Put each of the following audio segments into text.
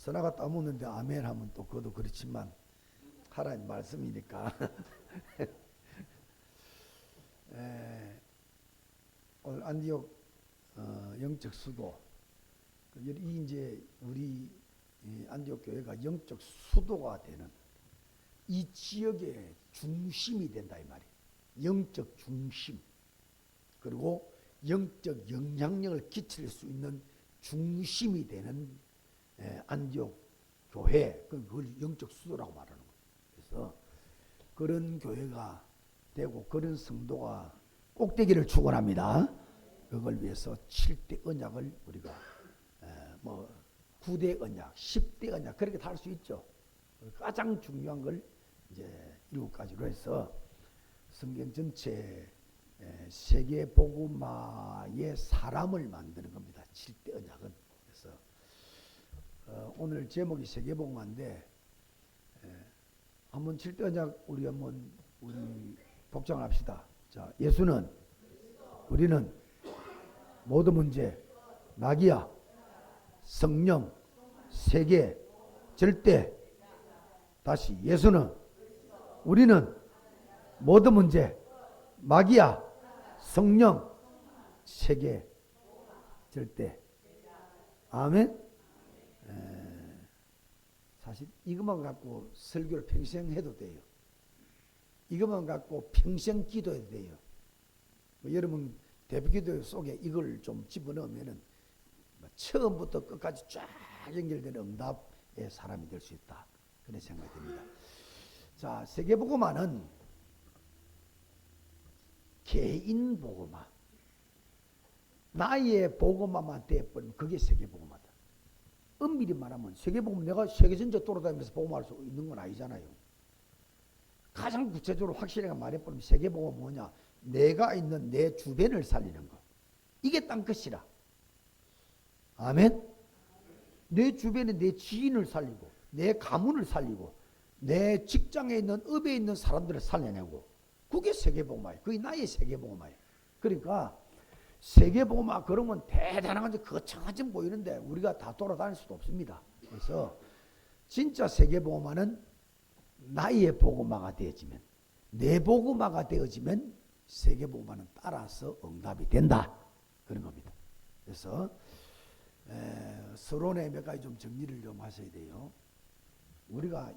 선아가 따먹는데 아멘 하면 또 그것도 그렇지만 하나님 말씀이니까. 오늘 안디옥 영적 수도, 이 이제 우리 안디옥 교회가 영적 수도가 되는 이 지역의 중심이 된다 이 말이에요. 영적 중심, 그리고 영적 영향력을 끼칠 수 있는 중심이 되는 안디옥 교회, 그걸 영적 수도라고 말하는 거예요. 그래서 그런 교회가 되고 그런 성도가 꼭 되기를 축원합니다. 그걸 위해서 7대 언약을 우리가 뭐 9대 언약, 10대 언약 그렇게 다 할 수 있죠. 가장 중요한 걸 이제 7가지로 해서 성경 전체 세계 복음화의 사람을 만드는 겁니다. 7대 언약은. 그래서 오늘 제목이 세계 복음화인데 한번 7대 언약 우리 복장을 합시다. 자, 예수는, 우리는, 모든 문제, 마귀야, 성령, 세계, 절대. 다시, 예수는, 우리는, 모든 문제, 마귀야, 성령, 세계, 절대. 아멘. 사실 이것만 갖고 설교를 평생 해도 돼요. 이것만 갖고 평생 기도해도 돼요. 여러분 대표기도 속에 이걸 좀 집어넣으면은 처음부터 끝까지 쫙 연결되는 응답의 사람이 될 수 있다. 그런 생각이 듭니다. 자, 세계복음화는 개인 복음화, 나의 복음화만 돼버리면 그게 세계복음화다. 엄밀히 말하면 세계복음, 내가 세계 전체 돌아다니면서 복음할 수 있는 건 아니잖아요. 가장 구체적으로 확실하게 말해보면 세계복음은 뭐냐? 내가 있는 내 주변을 살리는 거. 이게 딴 것이라. 아멘? 내 주변에 내 지인을 살리고, 내 가문을 살리고, 내 직장에 있는 업에 있는 사람들을 살려내고, 그게 세계복음화예요. 그게 나의 세계복음화예요. 그러니까 세계복음화 그러면 대단한 건지 거창하지 보이는데 우리가 다 돌아다닐 수도 없습니다. 그래서 진짜 세계복음화는 나의 복음화가 되어지면, 내 복음화가 되어지면 세계복음화는 따라서 응답이 된다. 그런 겁니다. 그래서 서론에 몇 가지 좀 정리를 좀 하셔야 돼요. 우리가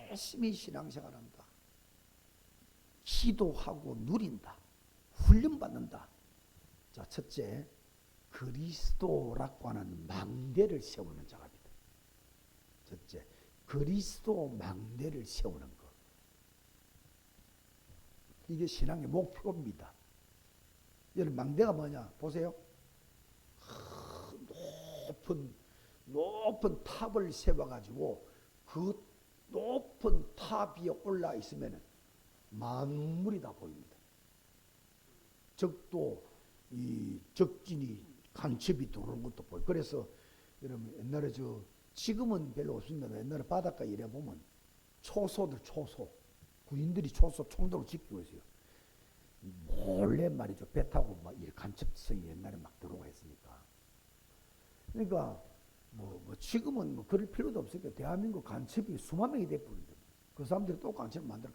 열심히 신앙생활한다. 기도하고 누린다. 훈련받는다. 자, 첫째, 그리스도라고 하는 망대를 세우는 작업이다. 첫째, 그리스도 망대를 세우는 것. 이게 신앙의 목표입니다. 여러분, 망대가 뭐냐? 보세요. 높은 탑을 세워가지고 그 높은 탑 위에 올라 있으면 만물이 다 보입니다. 적도, 이 적진이 간첩이 들어오는 것도 보여요. 그래서 여러분 옛날에 지금은 별로 없습니다. 옛날에 바닷가 일해 보면 초소 군인들이 초소 총도로 지키고 있어요. 몰래 말이죠. 배 타고 막 간첩성이 옛날에 막 들어오고 했으니까. 그러니까 지금은 그럴 필요도 없으니까 대한민국 간첩이 수만 명이 돼버린다. 그 사람들이 또 간첩을 만들어.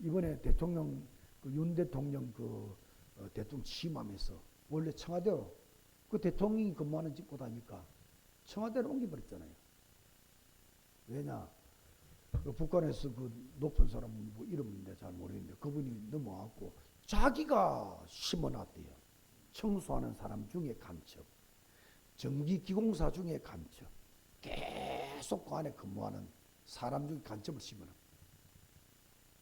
이번에 대통령 윤 대통령 대통령 취임하면서 원래 청와대로 그 대통령이 근무하는 집보다니까 청와대로 옮겨버렸잖아요. 왜냐? 북한에서 그 높은 사람 이름은 내가 잘 모르겠는데 그분이 넘어왔고 자기가 심어놨대요. 청소하는 사람 중에 간첩, 전기기공사 중에 간첩, 계속 그 안에 근무하는 사람 중에 간첩을 심어놨.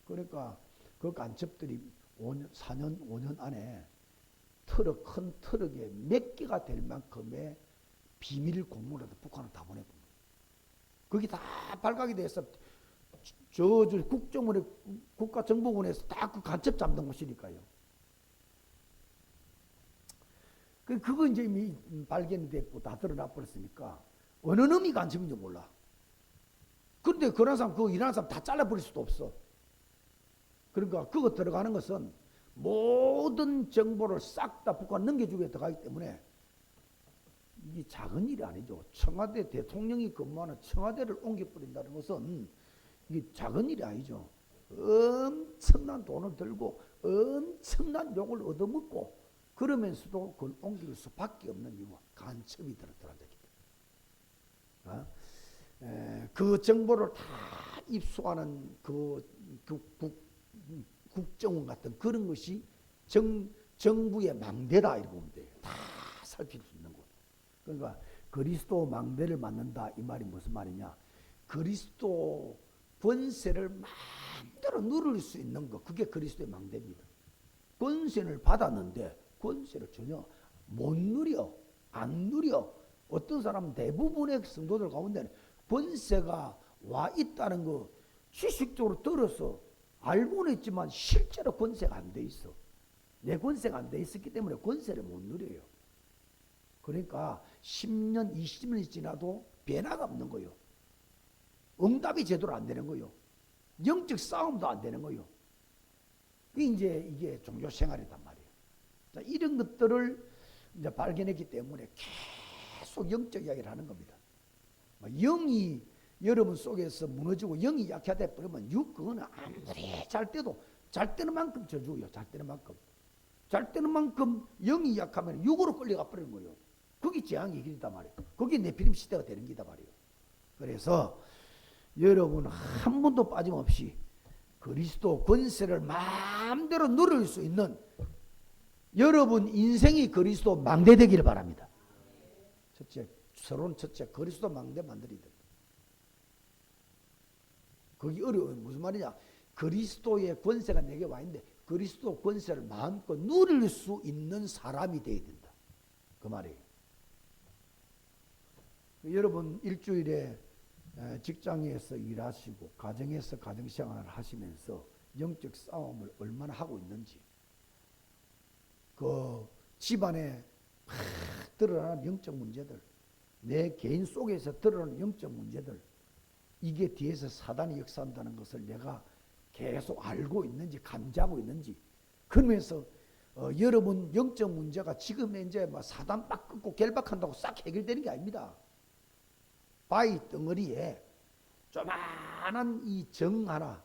그러니까 그 간첩들이 4년, 5년 안에 큰 트럭에 몇 개가 될 만큼의 비밀 공무를 북한을 다 보내봅니다. 그게 다 발각이 돼서 국정원에, 국가정보원에서 다 그 간첩 잡는 곳이니까요. 그거 이제 이미 발견이 됐고 다 드러나 버렸으니까 어느 놈이 간첩인지 몰라. 그런데 그런 사람, 그거 일하는 사람 다 잘라버릴 수도 없어. 그러니까 그거 들어가는 것은 모든 정보를 싹 다 북한 넘겨주게 들어가기 때문에 이게 작은 일이 아니죠. 청와대 대통령이 근무하는 청와대를 옮겨버린다는 것은 이게 작은 일이 아니죠. 엄청난 돈을 들고 엄청난 욕을 얻어먹고 그러면서도 그걸 옮길 수밖에 없는 이유가 간첩이 들어들어졌기 때문에. 그 정보를 다 입수하는 국정원 같은 그런 것이 정부의 망대다 이렇게 보면 돼요. 다 살필 수 있는 것. 그러니까 그리스도 망대를 맡는다 이 말이 무슨 말이냐? 그리스도 권세를 마음대로 누릴 수 있는 것, 그게 그리스도의 망대입니다. 권세를 받았는데 권세를 전혀 못 누려, 안 누려. 어떤 사람은 대부분의 성도들 가운데는 권세가 와 있다는 거 지식적으로 들어서 알고는 있지만 실제로 권세가 안 돼 있어. 내 권세가 안 돼 있었기 때문에 권세를 못 누려요. 그러니까 10년, 20년이 지나도 변화가 없는 거예요. 응답이 제대로 안 되는 거예요. 영적 싸움도 안 되는 거예요. 이게 종교 생활이단 말이에요. 자, 이런 것들을 이제 발견했기 때문에 계속 영적 이야기를 하는 겁니다. 영이 여러분 속에서 무너지고 영이 약해져 버리면 그거는 아무리 잘 때는 만큼 저주요. 잘 때는 만큼 영이 약하면 육으로 끌려가 버리는 거예요. 그게 재앙의 길이다 말이에요. 그게 네피림 시대가 되는 기다 말이에요. 그래서 여러분 한 번도 빠짐없이 그리스도 권세를 마음대로 누릴 수 있는 여러분 인생이 그리스도 망대 되기를 바랍니다. 첫째 그리스도 망대 만들어야 됩니다. 그게 어려워요. 무슨 말이냐? 그리스도의 권세가 내게 와 있는데 그리스도 권세를 마음껏 누릴 수 있는 사람이 되어야 된다. 그 말이에요. 여러분 일주일에 직장에서 일하시고 가정에서 가정생활을 하시면서 영적 싸움을 얼마나 하고 있는지, 그 집안에 드러나는 영적 문제들, 내 개인 속에서 드러나는 영적 문제들, 이게 뒤에서 사단이 역사한다는 것을 내가 계속 알고 있는지 감지하고 있는지, 그러면서 여러분 영적 문제가 지금 이제 사단 빡 끊고 결박한다고 싹 해결되는 게 아닙니다. 바위 덩어리에 조만한 이 정 하나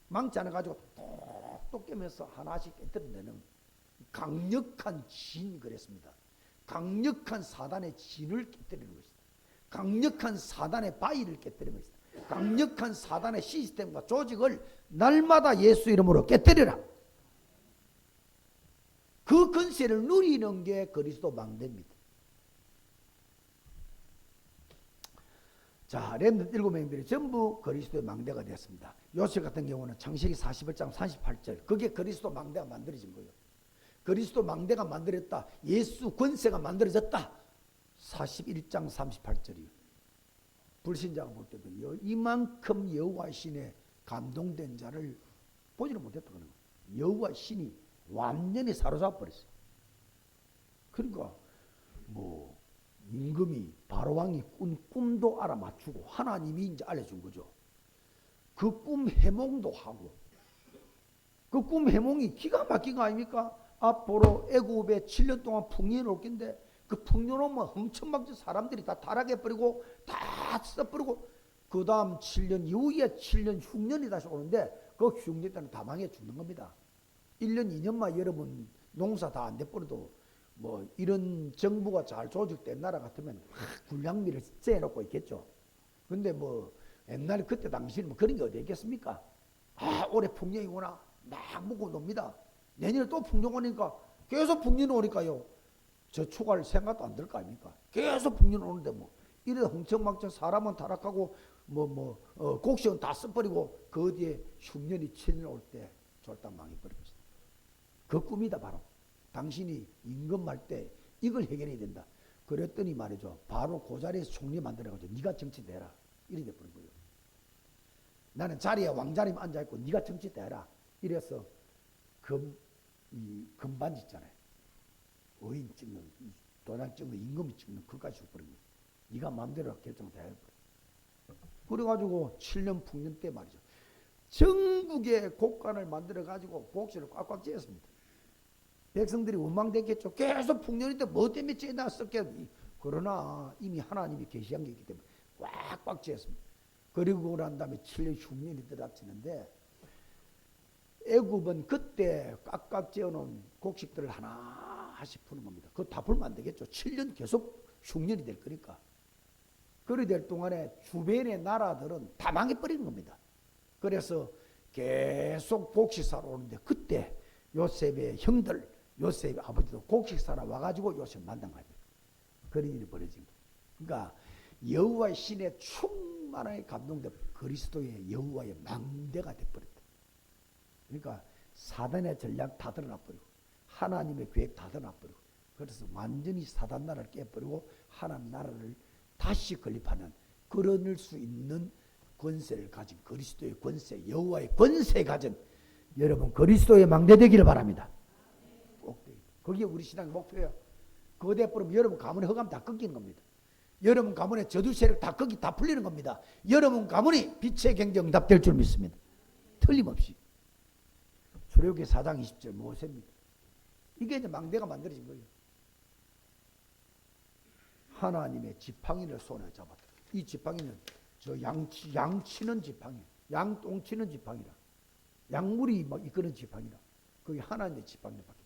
망치 하나 가지고 똑똑 깨면서 하나씩 깨뜨려내는 강력한 진, 그랬습니다. 강력한 사단의 진을 깨뜨리는 것이다. 강력한 사단의 바위를 깨뜨리는 것이다. 강력한 사단의 시스템과 조직을 날마다 예수 이름으로 깨뜨리라. 그 권세를 누리는 게 그리스도 망대입니다. 자, 렘넌트 7명들이 전부 그리스도의 망대가 됐습니다. 요셉 같은 경우는 창세기 41장 38절, 그게 그리스도 망대가 만들어진 거예요. 그리스도 망대가 만들었다, 예수 권세가 만들어졌다, 41장 38절이요. 불신자가 볼 때도 이만큼 여호와 신에 감동된 자를 보지를 못했다는 거예요. 여호와 신이 완전히 사로잡아 버렸어요. 그러니까 임금이 바로왕이 꾼 꿈도 알아맞추고 하나님이 이제 알려준 거죠. 그 꿈 해몽도 하고, 그 꿈 해몽이 기가 막힌 거 아닙니까? 앞으로 애굽에 7년 동안 풍년이 올 건데 그 풍년 오면 흥청망청 사람들이 다 타락해버리고 다 써버리고 그 다음 7년 이후에 7년 흉년이 다시 오는데 그 흉년 때는 다 망해 죽는 겁니다. 1년 2년만 여러분 농사 다 안 돼버려도 이런 정부가 잘 조직된 나라 같으면 군량미를 째놓고 있겠죠. 근데 옛날에 그때 당시에는 그런 게 어디 있겠습니까? 올해 풍년이 오나 막 먹고 놉니다. 내년에 또 풍년 오니까 계속 풍년이 오니까요, 저축할 생각도 안 들 거 아닙니까? 계속 풍년 오는데 이래 흥청망청 사람은 타락하고 곡식은 다 써버리고 그 뒤에 흉년이 7년 올 때 졸딱 망해버린 것이다. 그 꿈이다 바로. 당신이 임금할 때 이걸 해결해야 된다. 그랬더니 말이죠, 바로 그 자리에서 총리 만들어가지고 네가 정치대라 이래 돼버린 거예요. 나는 자리에 왕자님 앉아있고 네가 정치대라 이래서 금반지 있잖아요, 의인 찍는 도장 찍는 임금이 찍는 그까지 줘버린 거예요. 네가 마음대로 결정을 해버려. 그래가지고 7년 풍년 때 말이죠, 전국의 곡간을 만들어가지고 곡식을 꽉꽉 찌었습니다. 백성들이 원망됐겠죠. 계속 풍년인데 뭐 때문에 찌어놨었게, 그러나 이미 하나님이 계시한 게 있기 때문에 꽉꽉 쥐었습니다. 그리고 난 다음에 7년 흉년이 들어닥치는데 애굽은 그때 꽉꽉 쥐어놓은 곡식들을 하나씩 푸는 겁니다. 그거 다 풀면 안 되겠죠. 7년 계속 흉년이 될 거니까. 그리 될 동안에 주변의 나라들은 다 망해버리는 겁니다. 그래서 계속 곡식 사러 오는데 그때 요셉의 형들, 요셉의 아버지도 곡식 사러 와가지고 요셉 만난 거예요. 그런 일이 벌어진 거예요. 그러니까 여호와의 신에 충만하게 감동돼 그리스도의 여호와의 망대가 돼버렸다. 그러니까 사단의 전략 다 드러나버리고 하나님의 계획 다 드러나버리고 그래서 완전히 사단 나라를 깨버리고 하나님 나라를 다시 건립하는 그럴 수 있는 권세를 가진 그리스도의 권세, 여호와의 권세 가진 여러분 그리스도의 망대 되기를 바랍니다. 꼭 그게 우리 신앙의 목표예요. 그거 돼버리면 여러분 가문의 허감 다 끊기는 겁니다. 여러분 가문의 저주 세력 다 끊기 다 풀리는 겁니다. 여러분 가문이 빛의 경제 응답될 줄 믿습니다. 틀림없이. 출애굽기 4장 20절 모세입니다. 이게 이제 망대가 만들어진 거예요. 하나님의 지팡이를 손에 잡았다. 이 지팡이는 저 양치는 지팡이, 양똥치는 지팡이라, 양물이 막 이끄는 지팡이라. 그게 하나님의 지팡이를 받게.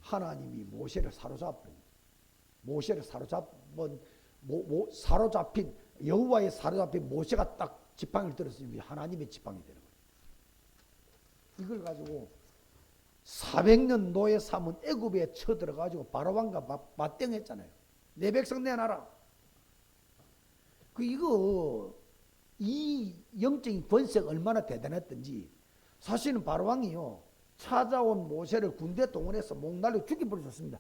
하나님이 모세를 사로잡은, 모세를 사로잡힌 여호와의 사로잡힌 모세가 딱 지팡이를 들었으니 하나님의 지팡이 되는 거예요. 이걸 가지고 400년 노예 삼은 애굽에 쳐들어가지고 바로왕과 맞대응했잖아요. 내 백성 내놔라. 이 영적인 권세가 얼마나 대단했던지 사실은 바로왕이요 찾아온 모세를 군대 동원해서 목날려 죽여버리셨습니다.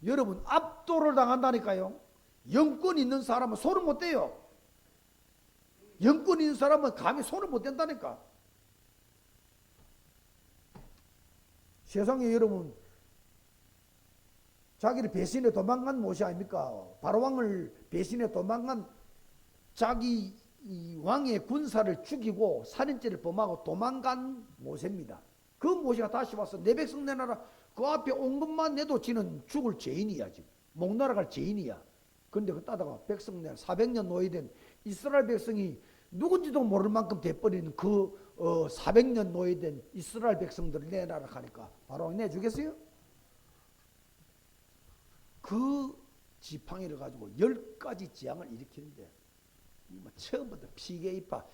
여러분 압도를 당한다니까요. 영권 있는 사람은 손을 못 대요. 영권 있는 사람은 감히 손을 못 댄다니까. 세상에 여러분 자기를 배신해 도망간 모세 아닙니까? 바로왕을 배신해 도망간 자기 이 왕의 군사를 죽이고 살인죄를 범하고 도망간 모세입니다. 그 모세가 다시 와서 내 백성 내놔라. 그 앞에 온 것만 내도 지는 죽을 죄인이야. 지금 목 날아갈 죄인이야. 그런데 그 따다가 백성 내놔 400년 노예된 이스라엘 백성이 누군지도 모를 만큼 돼버리는 그 400년 노예된 이스라엘 백성들을 내놔라 하니까 바로 내주겠어요? 그 지팡이를 가지고 10가지 재앙을 일으키는데 뭐 처음부터 피계 입파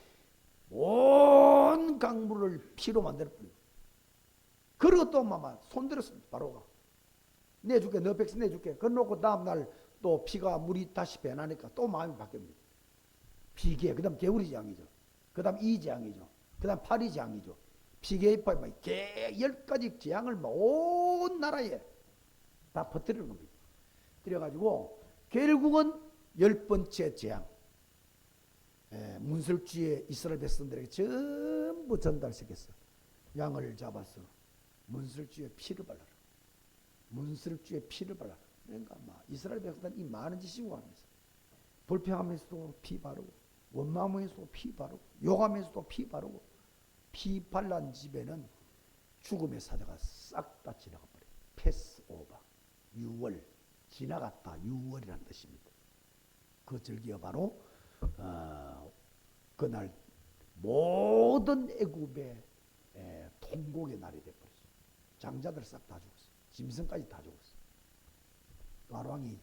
온 강물을 피로 만들어버리고 그리고 또 손들었습니다. 바로가 내줄게 너 백성 내줄게 그러놓고 다음날 또 피가 물이 다시 변하니까 또 마음이 바뀝니다. 피계 그 다음 개우리 재앙이죠. 그 다음 이 재앙이죠. 그 다음 파리 재앙이죠. 피계 입파 10가지 재앙을 온 나라에 다 퍼뜨리는 겁니다. 그래가지고 결국은 10번째 재앙 문설주에 이스라엘 백성들에게 전부 전달시켰어. 양을 잡아서 문설주에 피를 발라라. 문설주에 피를 발라라. 그러니까 이스라엘 백성들은 이 많은 짓이고 하면서 불평하면서도 피 바르고 원망하면서도 피 바르고 욕하면서도 피 바르고 피 발란 집에는 죽음의 사자가 싹 다 지나가 버려. 패스 오버. 6월 지나갔다. 6월이라는 뜻입니다. 그 절기가 바로 그날 모든 애굽의 통곡의 날이 되어버렸어요. 장자들 싹 다 죽었어요. 짐승까지 다 죽었어요. 바로왕이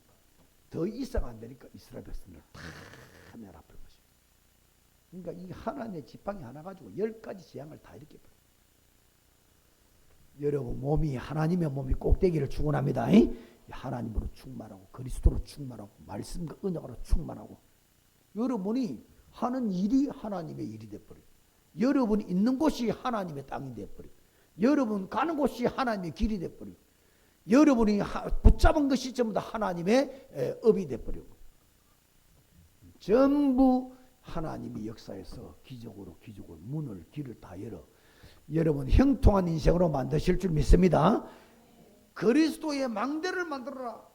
더 이상 안 되니까 이스라엘 백성들을 다 내놔버린 것이에요. 그러니까 이 하나님의 지팡이 하나 가지고 10가지 재앙을 다 일으켜버려요. 여러분 몸이 하나님의 몸이 꼭 되기를 축원합니다. 하나님으로 충만하고 그리스도로 충만하고 말씀과 언약으로 충만하고 여러분이 하는 일이 하나님의 일이 되어버려요. 여러분이 있는 곳이 하나님의 땅이 되어버려요. 여러분 가는 곳이 하나님의 길이 되어버려요. 여러분이 붙잡은 것이 전부 다 하나님의 업이 되어버리고 전부 하나님이 역사에서 기적으로 문을 길을 다 열어 여러분 형통한 인생으로 만드실 줄 믿습니다. 그리스도의 망대를 만들어라.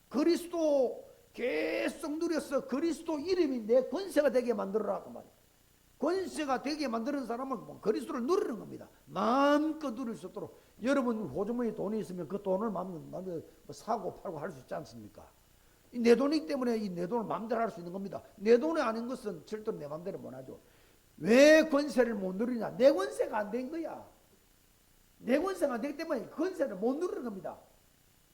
그리스도 계속 누려서 그리스도 이름이 내 권세가 되게 만들어라. 그 말이에요. 권세가 되게 만드는 사람은 그리스도를 누리는 겁니다. 마음껏 누릴 수 있도록. 여러분 호주머니에 돈이 있으면 그 돈을 마음껏 사고 팔고 할 수 있지 않습니까? 내 돈이기 때문에 이 내 돈을 마음대로 할 수 있는 겁니다. 내 돈이 아닌 것은 절대로 내 마음대로 못 하죠. 왜 권세를 못 누리냐? 내 권세가 안 된 거야. 내 권세가 안 되기 때문에 권세를 못 누리는 겁니다.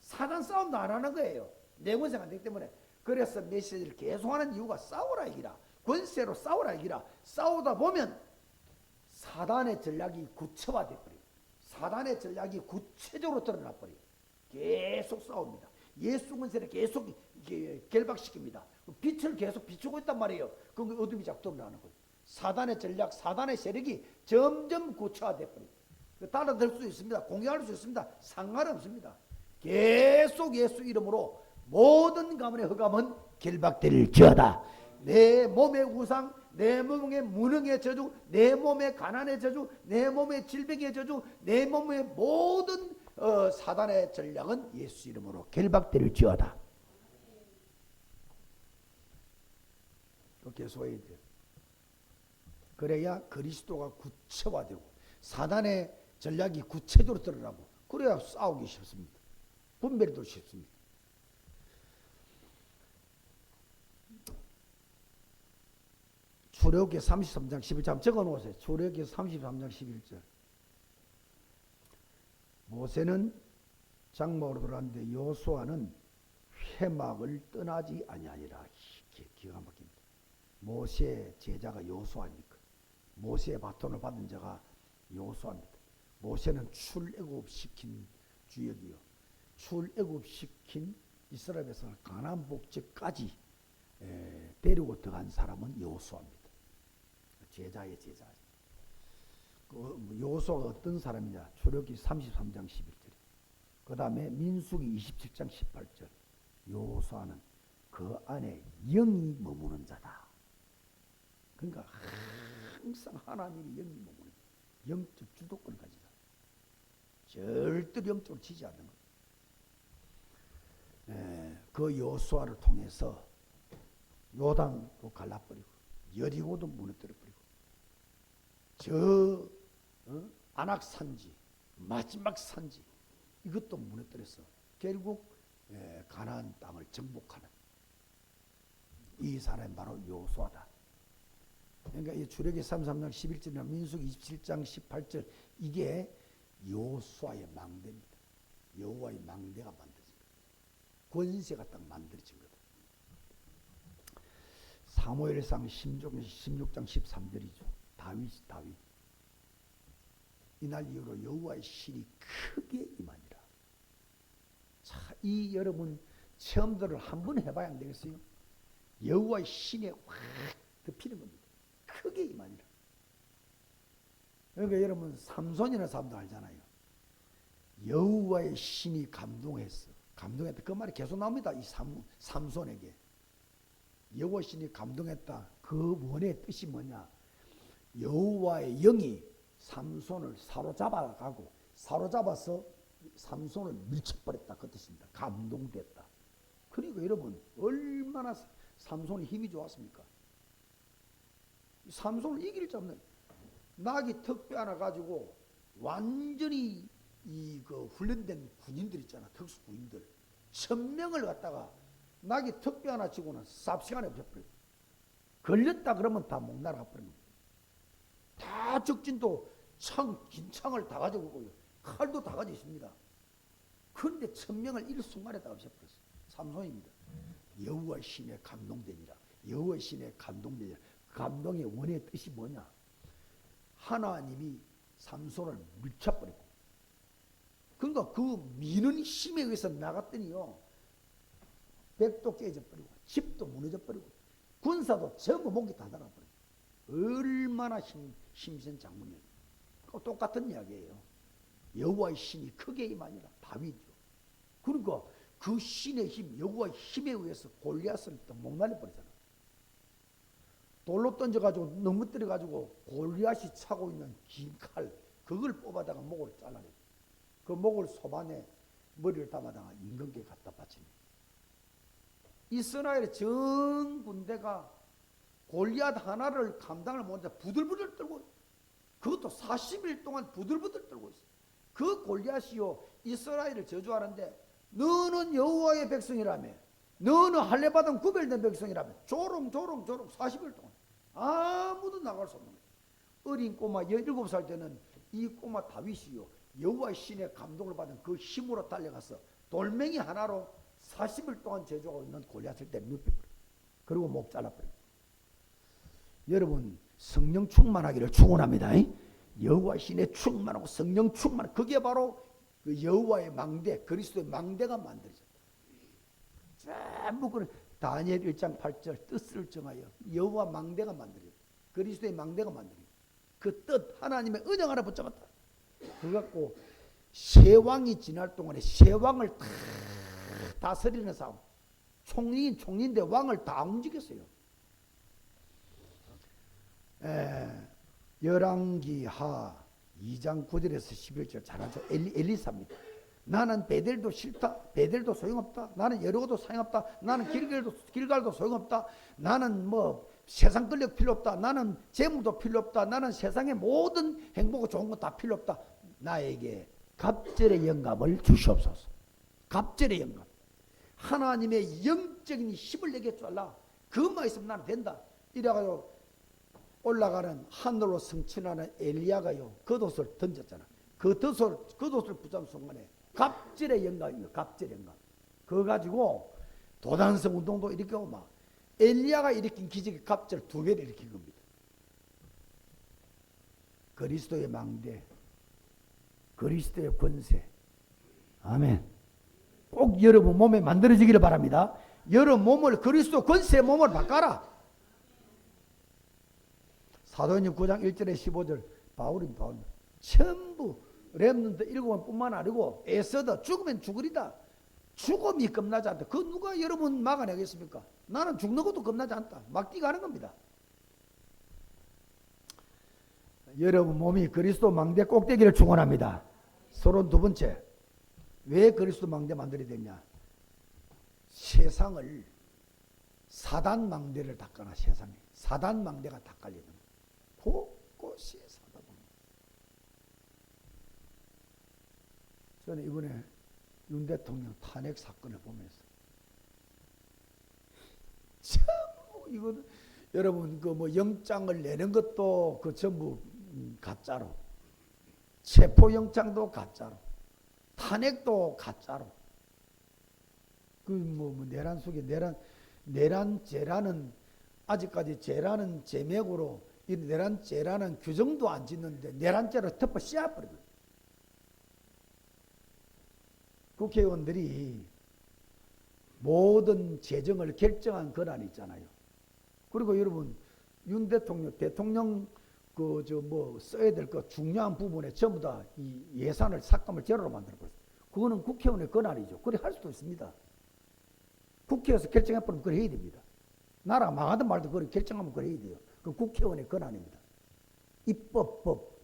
사단 싸움도 안 하는 거예요. 내 권세가 안 되기 때문에. 그래서 메시지를 계속하는 이유가 싸우라 이기라. 권세로 싸우라 이기라. 싸우다 보면 사단의 전략이 구체화돼 버려요. 사단의 전략이 구체적으로 드러나 버려요. 계속 싸웁니다. 예수 권세를 계속 결박시킵니다. 빛을 계속 비추고 있단 말이에요. 그럼 어둠이 자꾸 드러나는 거예요. 사단의 전략, 사단의 세력이 점점 구체화돼 버려요. 따라들 수 있습니다. 공유할 수 있습니다. 상관없습니다. 계속 예수 이름으로 모든 가문의 흑암은 결박될지어다. 내 몸의 우상, 내 몸의 무능의 저주, 내 몸의 가난의 저주, 내 몸의 질병의 저주, 내 몸의 모든 사단의 전략은 예수 이름으로 결박될지어다. 계속해야 돼요. 그래야 그리스도가 구체화되고 사단의 전략이 구체적으로 드러나고 그래야 싸우기 쉽습니다. 분별도 쉽습니다. 출애굽기 33장 11절 한번 적어놓으세요. 출애굽기 33장 11절. 모세는 장막으로 들어갔는데 여호수아는 회막을 떠나지 아니하니라. 기가 막힙니다. 모세의 제자가 여호수아입니까? 모세의 바톤을 받은 자가 여호수아입니다. 모세는 출애굽시킨 주역이요. 출애굽시킨 이스라엘 백성을 가나안 복지까지 데리고 들어간 사람은 여호수아입니다. 제자의 제자. 여호수아가 어떤 사람이냐? 출애굽기 33장 11절. 그 다음에 민수기 27장 18절. 여호수아는 그 안에 영이 머무는 자다. 그러니까 항상 하나님이 영이 머무는 영적 주도권을 가지다. 절대로 영적으로 지지 않는 것. 그 여호수아를 통해서 요단도 갈라버리고 여리고도 무너뜨려버리고 저 안악산지 마지막 산지 이것도 무너뜨려서 결국 가나안 땅을 정복하는 이 사람이 바로 여호수아다. 그러니까 이 출애굽기 33장 11절이나 민수기 27장 18절 이게 여호수아의 망대입니다. 여호와의 망대가 만들어진 거예요. 권세가 딱 만들어진 거다. 사무엘상 16장 13절이죠. 다윗. 이날 이후로 여호와의 신이 크게 임하니라. 자, 이 여러분 체험들을 한번 해봐야 안 되겠어요? 여호와의 신에 확 덮이는 겁니다. 크게 임하니라. 그러니까 여러분 삼손이라는 사람도 알잖아요. 여호와의 신이 감동했어. 감동했다. 그 말이 계속 나옵니다. 이 삼손에게. 여호와의 신이 감동했다. 그 원의 뜻이 뭐냐? 여호와의 영이 삼손을 사로잡아서 삼손을 밀쳐버렸다. 그 뜻입니다. 감동됐다. 그러니까 여러분 얼마나 삼손이 힘이 좋았습니까? 삼손을 이길 자 없는 낙이 턱뼈 하나 가지고 완전히 그 훈련된 군인들 있잖아. 특수 군인들 1000명을 갖다가 낙이 턱뼈 하나 치고는 삽시간에 없애버려요. 걸렸다 그러면 다 목 날아가 버리는 거예요. 다 적진도 긴 창을 다 가지고 오고요. 칼도 다 가지고 있습니다. 그런데 1000명을 일 순간에 다 없애버렸어요. 삼손입니다. 여호와의 신에 감동되니라. 여호와의 신에 감동되니라. 감동의 원의 뜻이 뭐냐? 하나님이 삼손을 밀쳐버리고 그러니까 그 미는 힘에 의해서 나갔더니요. 백도 깨져버리고 집도 무너져버리고 군사도 전부 목이 다 달아버리고 얼마나 힘센 장군이에요. 똑같은 이야기예요. 여호와의 신이 크게 임하니라. 다윗이요. 그러니까 그 신의 힘, 여호와의 힘에 의해서 골리앗을 목 날려버리잖아. 돌로 던져가지고 넘어뜨려가지고 골리앗이 차고 있는 긴 칼 그걸 뽑아다가 목을 잘라내. 그 목을 소반에 머리를 담아다가 임금께 갖다 바칩니다. 이스라엘의 전 군대가 골리앗 하나를 감당을 못해 부들부들 떨고 그것도 40일 동안 부들부들 떨고 있어요. 그 골리앗이요 이스라엘을 저주하는데 너는 여호와의 백성이라며 너는 할례 받은 구별된 백성이라면 조롱 40일 동안 아무도 나갈 수 없는 거예요. 어린 꼬마 17살 때는 이 꼬마 다윗이요 여호와의 신의 감동을 받은 그 힘으로 달려가서 돌멩이 하나로 40일 동안 제조하고 있는 골리앗을 때려 눕혀버려요. 그리고 목 잘라버려요. 여러분 성령 충만하기를 축원합니다. 여호와의 신의 충만하고 성령 충만, 그게 바로 그 여호와의 망대, 그리스도의 망대가 만들어졌다. 전부 그 다니엘 1장 8절 뜻을 정하여 여호와 망대가 만들어졌다. 그리스도의 망대가 만들어졌다. 그 뜻 하나님의 은영 하나 붙잡았다. 그거 갖고 세 왕이 지날 동안에 세 왕을 다 다스리는 싸움. 총리인데 왕을 다 움직였어요. 열왕기하 2장 9절에서 11절 잘하죠. 엘리사입니다. 나는 베델도 싫다. 베델도 소용없다. 나는 여리고도 소용없다. 나는 길갈도 소용없다. 나는 뭐 세상 권력 필요 없다. 나는 재물도 필요 없다. 나는 세상의 모든 행복과 좋은 거 다 필요 없다. 나에게 갑절의 영감을 주시옵소서. 갑절의 영감. 하나님의 영적인 힘을 내게 달라. 그것만 있으면 나는 된다. 이래가지고 올라가는 하늘로 승천하는 엘리야가요 겉옷을 던졌잖아. 겉옷을 붙잡은 순간에 갑절의 영감이요. 갑절의 영감. 그거 가지고 도단성 운동도 일으키고 막 엘리야가 일으킨 기적의 갑절 2배를 일으킨 겁니다. 그리스도의 망대, 그리스도의 권세. 아멘. 꼭 여러분 몸에 만들어지기를 바랍니다. 여러분 몸을 그리스도 권세의 몸을 바꿔라. 사도행전 9장 1절에 15절 바울이 전부 렘넌트 7명뿐만 아니고 에서더 죽으면 죽으리다. 죽음이 겁나지 않다. 그 누가 여러분 막아내겠습니까? 나는 죽는 것도 겁나지 않다. 막 뛰가는 겁니다. 여러분 몸이 그리스도 망대 꼭대기를 축원합니다. 서론 두 번째, 왜 그리스도 망대 만들어야 되냐? 세상을 사단 망대를 닦아놔. 세상에 사단 망대가 다 깔리는 거예요. 곳곳이 사단 망대. 저는 이번에 윤 대통령 탄핵 사건을 보면서 전부 이거 여러분 그 뭐 영장을 내는 것도 그 전부 가짜로, 체포영장도 가짜로, 탄핵도 가짜로. 그 뭐 내란 속에 내란죄라는 아직까지 죄라는 제맥으로 이 내란죄라는 규정도 안 짓는데 내란죄로 덮어 씌워버리고. 국회의원들이 모든 재정을 결정한 권한이 있잖아요. 그리고 여러분 윤 대통령 그 저 뭐 써야 될 거 중요한 부분에 전부 다 이 예산을 삭감을 제로로 만들어 버렸어요. 그거는 국회의원의 권한이죠. 그래 할 수도 있습니다. 국회에서 결정해버리면 그래 해야 됩니다. 나라가 망하든 말든 그걸 결정하면 그래 해야 돼요. 그 국회의원의 권한입니다.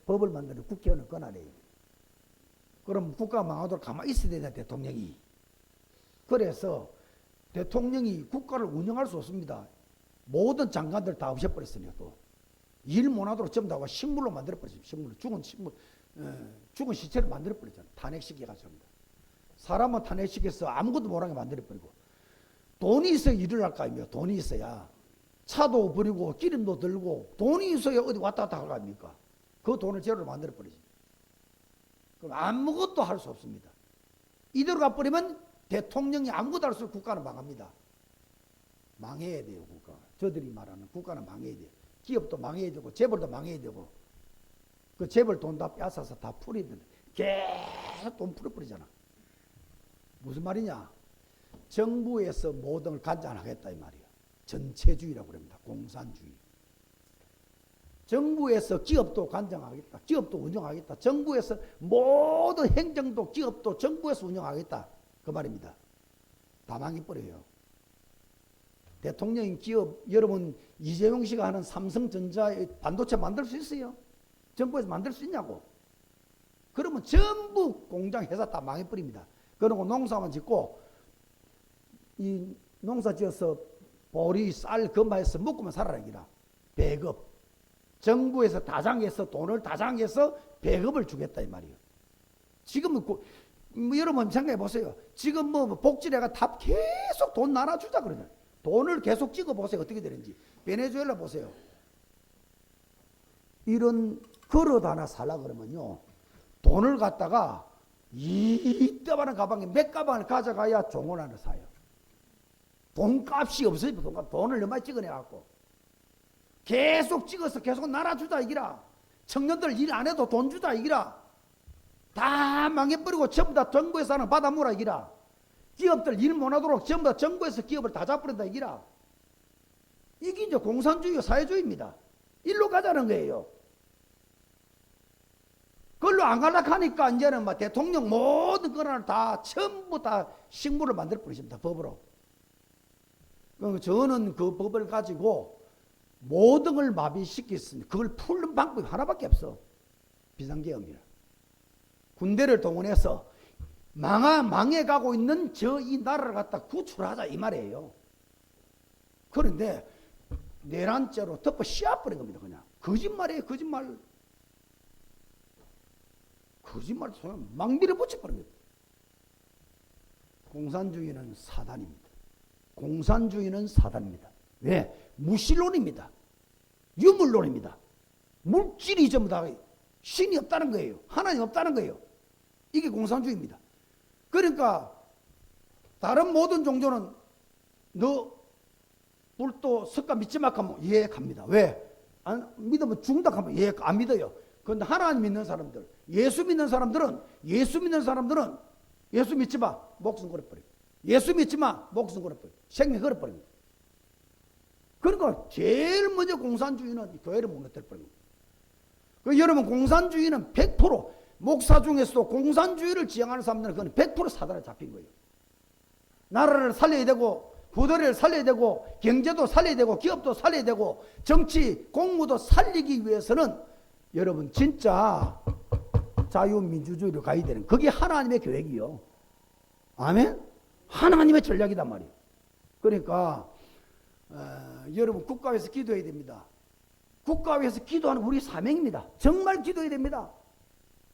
법을 만드는 국회의원의 권한이에요. 그럼 국가가 망하도록 가만히 있어야 되냐, 대통령이. 그래서 대통령이 국가를 운영할 수 없습니다. 모든 장관들 다 없애버렸으니까 또. 일 못하도록 전부 다 식물로 만들어버렸어요. 식물로. 죽은 시체를 만들어버렸잖아요. 탄핵시켜가지고. 사람은 탄핵시켜서 아무것도 못하게 만들어버리고. 돈이 있어야 일을 할 거 아닙니까? 돈이 있어야. 차도 버리고 기름도 들고 돈이 있어야 어디 왔다 갔다 할 거 아닙니까? 그 돈을 제로로 만들어버리지. 그럼 아무것도 할 수 없습니다. 이대로 가버리면 대통령이 아무것도 할 수 없고 국가는 망합니다. 망해야 돼요, 국가가. 저들이 말하는 국가는 망해야 돼요. 기업도 망해야 되고 재벌도 망해야 되고 그 재벌 돈 다 뺏어서 다 풀어야 된다. 계속 돈 풀어버리잖아. 무슨 말이냐? 정부에서 모든 걸 관장하겠다 이 말이야. 전체주의라고 그럽니다. 공산주의. 정부에서 기업도 관장하겠다. 기업도 운영하겠다. 정부에서 모든 행정도 기업도 정부에서 운영하겠다. 그 말입니다. 다 망해버려요. 대통령인 기업, 여러분 이재용 씨가 하는 삼성전자의 반도체 만들 수 있어요? 정부에서 만들 수 있냐고. 그러면 전부 공장 회사 다 망해버립니다. 그러고 농사만 짓고 이 농사 지어서 보리, 쌀, 금화해서 먹고만 살아라 기라. 배급. 정부에서 다장해서 돈을 다장해서 배급을 주겠다 이 말이에요. 지금은 여러분 생각해 보세요. 지금 뭐 복지래가 다 계속 돈 나눠주자 그러잖아요. 돈을 계속 찍어 보세요. 어떻게 되는지. 베네수엘라 보세요. 이런 그릇 하나 살라 그러면요, 돈을 갖다가 이따만한 가방에 몇 가방을 가져가야 종을 하나 사요. 돈값이 없어요. 돈을 얼마 찍어내갖고 계속 찍어서 계속 나눠주자 이기라. 청년들 일 안 해도 돈 주자 이기라. 다 망해버리고 전부 다 정부에서 하는 받아무라 이기라. 기업들 일 못하도록 전부 다 정부에서 기업을 다 잡아버린다 이기라. 이게 이제 공산주의 사회주의입니다. 일로 가자는 거예요. 그걸로 안 가려고 하니까 이제는 막 대통령 모든 권한을 다 전부 다 식물을 만들어 버리십니다. 법으로. 저는 그 법을 가지고 모든 걸 마비시켰습니다. 그걸 풀는 방법이 하나밖에 없어. 비상계엄이라. 군대를 동원해서 망해가고 있는 이 나라를 갖다 구출하자 이 말이에요. 그런데 내란죄로 덮어 씌워버린 겁니다. 그냥 거짓말이에요. 거짓말 막 밀어붙여버린 겁니다. 공산주의는 사단입니다. 공산주의는 사단입니다. 왜? 무신론입니다. 유물론입니다. 물질이 전부 다 신이 없다는 거예요. 하나님 없다는 거예요. 이게 공산주의입니다. 그러니까 다른 모든 종교는 너 불도 석가 믿지 마 하면 예 갑니다. 왜? 안 믿으면 죽는다 하면 예 안 믿어요. 그런데 하나님 믿는 사람들, 예수 믿는 사람들은 예수 믿지 마 목숨 걸어버려요. 예수 믿지 마 목숨 걸어버려요. 생명 걸어버립니다. 그러니까 제일 먼저 공산주의는 교회를 못 넣어버립니다. 여러분 공산주의는 100% 목사 중에서도 공산주의를 지향하는 사람들은 그건 100% 사단에 잡힌 거예요. 나라를 살려야 되고 부도를 살려야 되고 경제도 살려야 되고 기업도 살려야 되고 정치 공무도 살리기 위해서는 여러분 진짜 자유민주주의로 가야 되는 그게 하나님의 계획이요. 아멘? 하나님의 전략이단 말이에요. 그러니까 여러분 국가에서 기도해야 됩니다. 국가에서 기도하는 우리 사명입니다. 정말 기도해야 됩니다.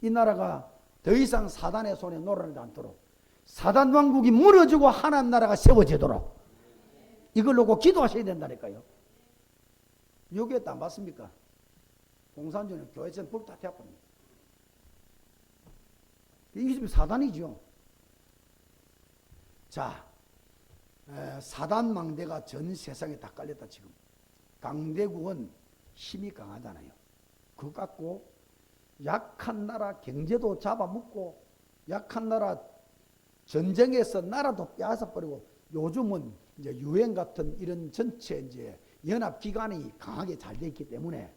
이 나라가 더 이상 사단의 손에 놀아나지 않도록 사단 왕국이 무너지고 하나님 나라가 세워지도록 이걸 놓고 기도하셔야 된다니까요. 여기에 안 받습니까? 공산주의는 교회에서는 불 다 태워버립니다. 이게 지금 사단이죠. 자, 사단 망대가 전 세상에 다 깔렸다 지금. 강대국은 힘이 강하잖아요. 그거 갖고 약한 나라 경제도 잡아먹고 약한 나라 전쟁에서 나라도 빼앗아버리고 요즘은 이제 유엔 같은 이런 전체 이제 연합기관이 강하게 잘 돼 있기 때문에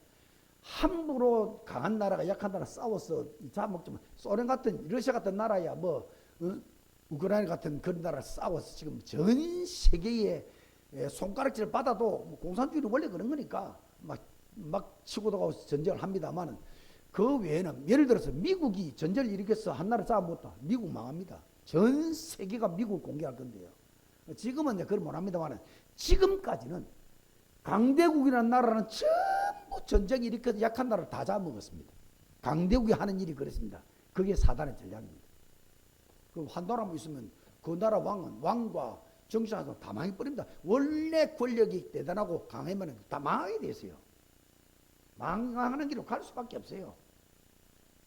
함부로 강한 나라가 약한 나라 싸워서 잡아먹지만 소련 같은 러시아 같은 나라야 뭐 우크라이나 같은 그런 나라 싸워서 지금 전 세계에 손가락질을 받아도 뭐 공산주의는 원래 그런 거니까 막 치고 들어가고 전쟁을 합니다만은 그 외에는 예를 들어서 미국이 전쟁을 일으켜서 한 나라 잡아먹었다. 미국 망합니다. 전 세계가 미국을 공개할 건데요. 지금은 이제 그걸 못합니다만은 지금까지는 강대국이라는 나라는 전부 전쟁 일으켜서 약한 나라를 다 잡아먹었습니다. 강대국이 하는 일이 그렇습니다. 그게 사단의 전략입니다. 그 한나라만 있으면 그 나라 왕과 정치하고 다 망해버립니다. 원래 권력이 대단하고 강하면 다 망하게 돼 있어요. 망하는 길로 갈 수밖에 없어요.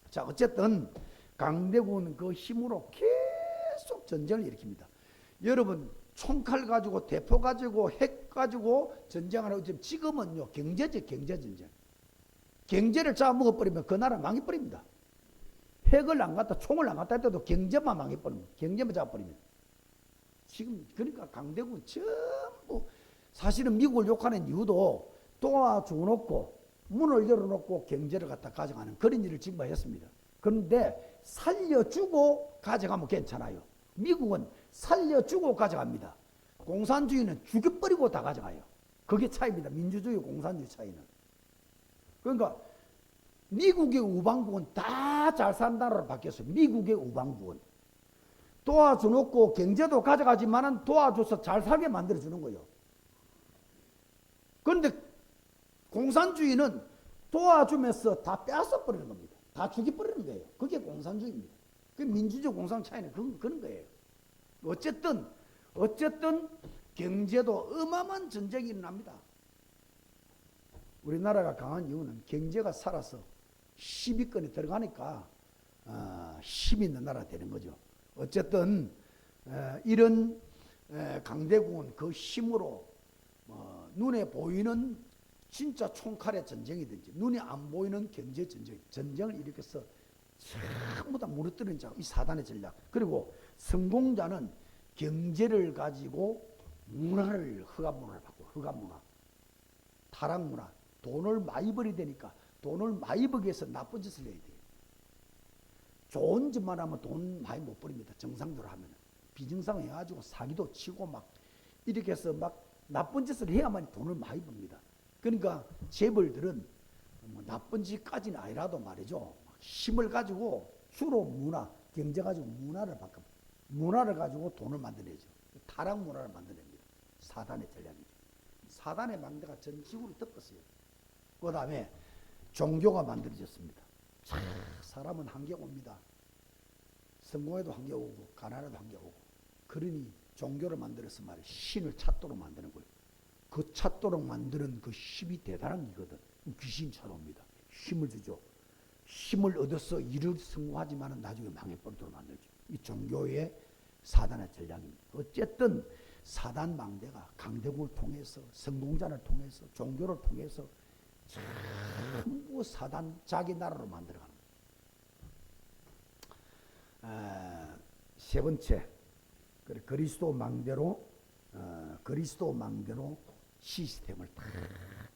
자, 어쨌든 강대국은 그 힘으로 계속 전쟁을 일으킵니다. 여러분 총칼 가지고 대포 가지고 핵 가지고 전쟁하는 지금은요 경제적 경제전쟁. 경제를 잡아먹어버리면 그 나라 망해버립니다. 핵을 안 갖다 총을 안 갖다 해도 경제만 망해버립니다. 경제만 잡아버립니다. 지금 그러니까 강대국은 전부 사실은 미국을 욕하는 이유도 도와주놓고 문을 열어놓고 경제를 갖다 가져가는 그런 일을 지금 했습니다. 그런데 살려주고 가져가면 괜찮아요. 미국은 살려주고 가져갑니다. 공산주의는 죽여버리고 다 가져가요. 그게 차이입니다. 민주주의 공산주의 차이는. 그러니까 미국의 우방국은 다 잘 사는 나라로 바뀌었어요. 미국의 우방국은 도와주놓고 경제도 가져가지만은 도와줘서 잘 살게 만들어주는 거예요. 그런데 공산주의는 도와주면서 다 빼앗아버리는 겁니다. 다 죽여버리는 거예요. 그게 공산주의입니다. 그 민주주의 공산 차이는 그런 거예요. 어쨌든 경제도 어마어마한 전쟁이 일어납니다. 우리나라가 강한 이유는 경제가 살아서 10위권에 들어가니까 힘 있는 나라 되는 거죠. 어쨌든 이런 강대국은 그 힘으로 눈에 보이는 진짜 총칼의 전쟁이든지 눈에 안 보이는 경제 전쟁을 일으켜서 전부 다 무너뜨리는 자, 이 사단의 전략. 그리고 성공자는 경제를 가지고 문화를 흑암문화를 바꿔. 흑암문화, 타락문화. 돈을 많이 벌이 되니까 돈을 많이 벌기 위해서 나쁜 짓을 해야 돼요. 좋은 짓만 하면 돈 많이 못 벌입니다. 정상적으로 하면. 비정상 해가지고 사기도 치고 막 이렇게 해서 막 나쁜 짓을 해야만 돈을 많이 법니다. 그러니까 재벌들은 뭐 나쁜 짓까지는 아니라도 말이죠. 힘을 가지고 주로 문화, 경제 가지고 문화를 바꿔. 문화를 가지고 돈을 만들어내죠. 타락 문화를 만들어냅니다. 사단의 전략이죠. 사단의 망대가 전 지구를 덮었어요. 그 다음에 종교가 만들어졌습니다. 사람은 한계 옵니다. 성공에도 한계 오고 가난에도 한계 오고. 그러니 종교를 만들어서 말이에요. 신을 찾도록 만드는 거예요. 그 찾도록 만드는 그 힘이 대단한 거거든. 귀신 찾아옵니다. 힘을 주죠. 힘을 얻어서 일을 성공하지만 나중에 망해버리도록 만들죠. 이 종교의 사단의 전략입니다. 어쨌든 사단 망대가 강대국을 통해서 성공자를 통해서 종교를 통해서 전부 사단 자기 나라로 만들어가는 거예요. 세 번째, 그리스도 망대로 시스템을 다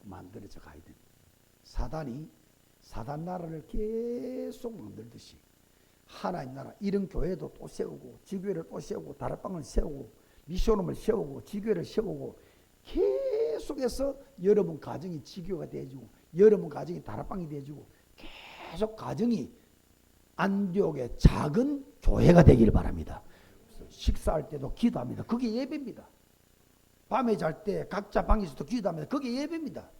만들어져 가야 됩니다. 사단이 사단 나라를 계속 만들듯이 하나님 나라, 이런 교회도 또 세우고 지교회를 또 세우고 다락방을 세우고 미션홈을 세우고 지교회를 세우고 계속해서 여러분 가정이 지교회가 되어주고 여러분 가정이 다락방이 되어주고 계속 가정이 안디옥의 작은 교회가 되기를 바랍니다. 식사할 때도 기도합니다. 그게 예배입니다. 밤에 잘 때 각자 방에서도 기도합니다. 그게 예배입니다.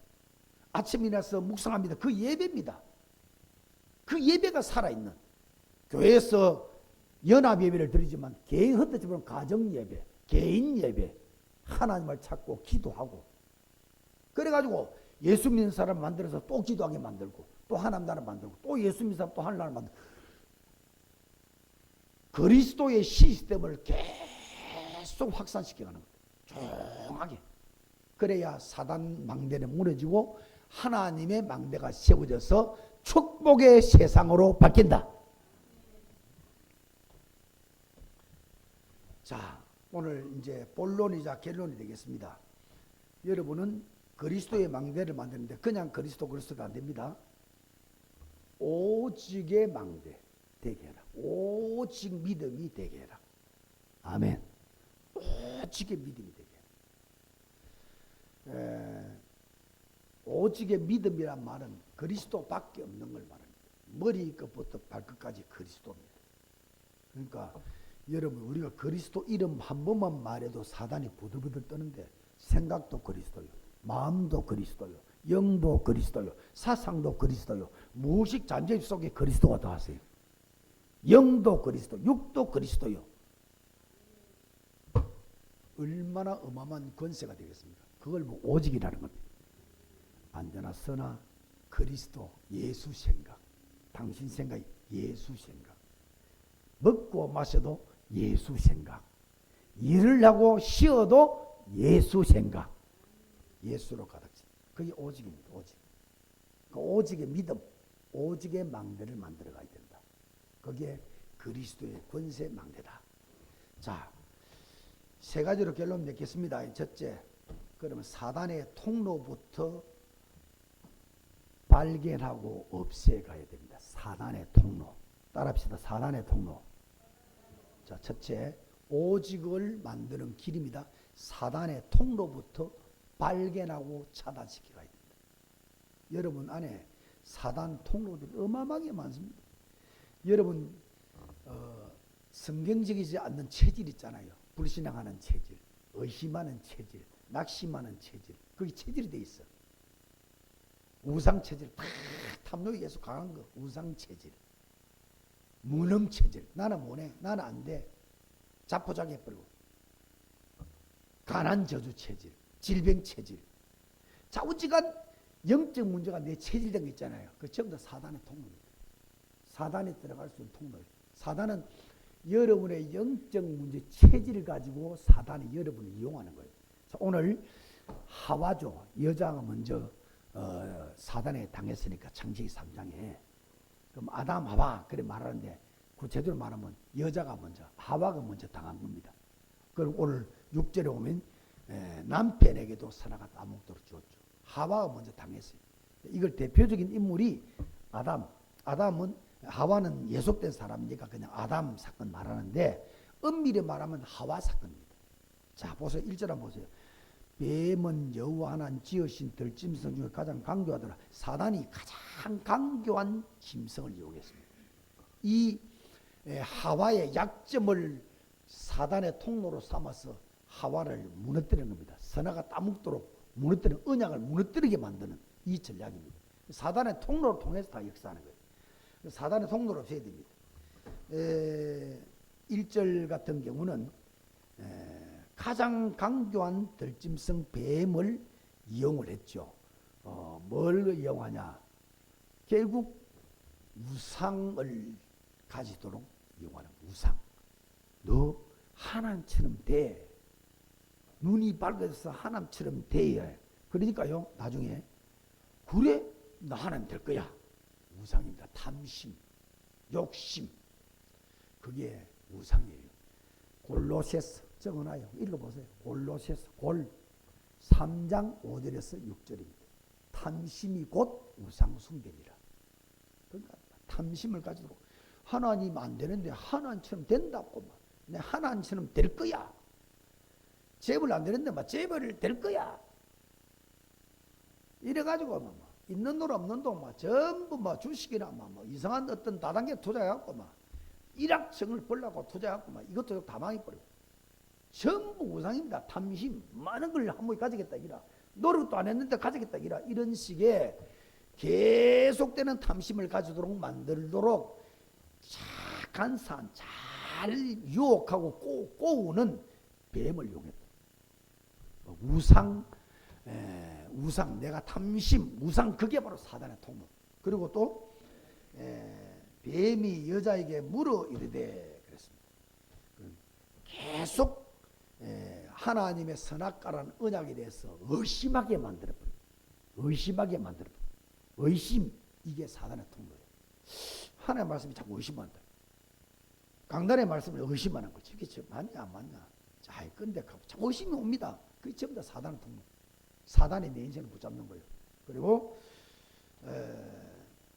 아침에 일어나서 묵상합니다. 그 예배입니다. 그 예배가 살아있는 교회에서 연합 예배를 드리지만 개인 흩어져 보면 가정 예배, 개인 예배, 하나님을 찾고 기도하고 그래가지고 예수 믿는 사람 만들어서 또 기도하게 만들고 또 하나님 나라 만들고 또 예수 믿는 사람 또 하나님 나라 만들고 그리스도의 시스템을 계속 확산시켜가는 거예요. 조용하게. 그래야 사단 망대는 무너지고 하나님의 망대가 세워져서 축복의 세상으로 바뀐다. 자, 오늘 이제 본론이자 결론이 되겠습니다. 여러분은 그리스도의 망대를 만드는데 그냥 그리스도가 안 됩니다. 오직의 망대 되게 해라. 오직 믿음이 되게 해라. 아멘. 오직의 믿음이 되게 해라. 오직의 믿음이란 말은 그리스도밖에 없는 걸 말합니다. 머리끝부터 발끝까지 그리스도입니다. 그러니까 여러분 우리가 그리스도 이름 한 번만 말해도 사단이 부들부들 떠는데 생각도 그리스도요, 마음도 그리스도요, 영도 그리스도요, 사상도 그리스도요, 무의식 잠재력 속에 그리스도가 더하세요. 영도 그리스도, 육도 그리스도요. 얼마나 어마어마한 권세가 되겠습니까? 그걸 뭐 오직이라는 겁니다. 앉아나 서나 그리스도, 예수 생각, 당신 생각이 예수 생각, 먹고 마셔도 예수 생각, 일을 하고 쉬어도 예수 생각, 예수로 가득 차. 그게 오직입니다. 오직. 그 오직의 믿음, 오직의 망대를 만들어 가야 된다. 그게 그리스도의 권세 망대다. 자, 세 가지로 결론 맺겠습니다. 첫째, 그러면 사단의 통로부터 발견하고 없애가야 됩니다. 사단의 통로. 따라합시다. 사단의 통로. 자, 첫째, 오직을 만드는 길입니다. 사단의 통로부터 발견하고 차단시켜가야 됩니다. 여러분 안에 사단 통로들이 어마어마하게 많습니다. 여러분 성경적이지 않는 체질 있잖아요. 불신앙하는 체질, 의심하는 체질, 낙심하는 체질. 그게 체질이 돼 있어. 우상 체질, 다 탐욕이 계속 강한 거. 우상 체질, 무능 체질. 나는 못해. 나는 안 돼. 자포자기해버리고. 가난 저주 체질. 질병 체질. 좌우지간 영적 문제가 내 체질된 거 있잖아요. 그 전부 다 사단의 통로입니다. 사단에 들어갈 수 있는 통로예요. 사단은 여러분의 영적 문제 체질을 가지고 사단이 여러분을 이용하는 거예요. 자, 오늘 하와죠. 여자가 먼저 사단에 당했으니까 창세기 3장에. 그럼 아담 하와 그래 말하는데 구체적으로 말하면 여자가 먼저 하와가 먼저 당한 겁니다. 그리고 오늘 6절에 오면 남편에게도 선악과 다 먹도록 주었죠. 하와가 먼저 당했어요. 이걸 대표적인 인물이 아담은 하와는 예속된 사람이니까 그냥 아담 사건 말하는데 엄밀히 말하면 하와 사건입니다. 자 보세요. 1절 한번 보세요. 뱀은 여호와 하나님 지으신 들짐승 중에 가장 강교하더라. 사단이 가장 강교한 짐승을 이용했습니다. 이 하와의 약점을 사단의 통로로 삼아서 하와를 무너뜨리는 겁니다. 선악과 따먹도록 무너뜨리는 언약을 무너뜨리게 만드는 이 전략입니다. 사단의 통로를 통해서 다 역사하는 거예요. 사단의 통로를 없애야 됩니다. 1절 같은 경우는 가장 강교한 들짐승 뱀을 이용을 했죠. 뭘 이용하냐? 결국 우상을 가지도록 이용하는 우상. 너 하나님처럼 돼. 눈이 밝아져서 하나님처럼 돼야. 그러니까요 나중에 그래 나 하나님 될 거야. 우상입니다. 탐심, 욕심. 그게 우상이에요. 골로새서 적어놔요. 읽어보세요. 골로새서 골 3장 5절에서 6절입니다. 탐심이 곧 우상 숭배니라. 그러니까 탐심을 가지고 하나님 안 되는데 하나님처럼 된다고 막. 내 하나님처럼 될 거야. 재벌 안 되는데 막 재벌 될 거야. 이래가지고 막 있는 돈 없는 돈 막 전부 막 주식이나 막 이상한 어떤 다단계 투자해갖고 막 1억정을 벌라고 투자해갖고 막 이것도 다 망해버리고. 전부 우상입니다. 탐심. 많은 걸 한 번에 가지겠다 이라. 노력도 안 했는데 가지겠다 이라. 이런 식의 계속되는 탐심을 가지도록 만들도록 착한 산, 잘 유혹하고 꼬우는 뱀을 이용했다. 우상, 내가 탐심, 우상 그게 바로 사단의 통로. 그리고 또 뱀이 여자에게 물어 이르되 그랬습니다. 계속 하나님의 선악과라는 언약에 대해서 의심하게 만들어버려요. 의심하게 만들어버려요. 의심, 이게 사단의 통로예요. 하나님의 말씀이 자꾸 의심한다. 강단의 말씀을 의심하는 거지. 이게 맞냐 안 맞냐. 자, 근데 자꾸 의심이 옵니다. 그게 전부 다 사단의 통로. 사단이 내 인생을 붙잡는 거예요. 그리고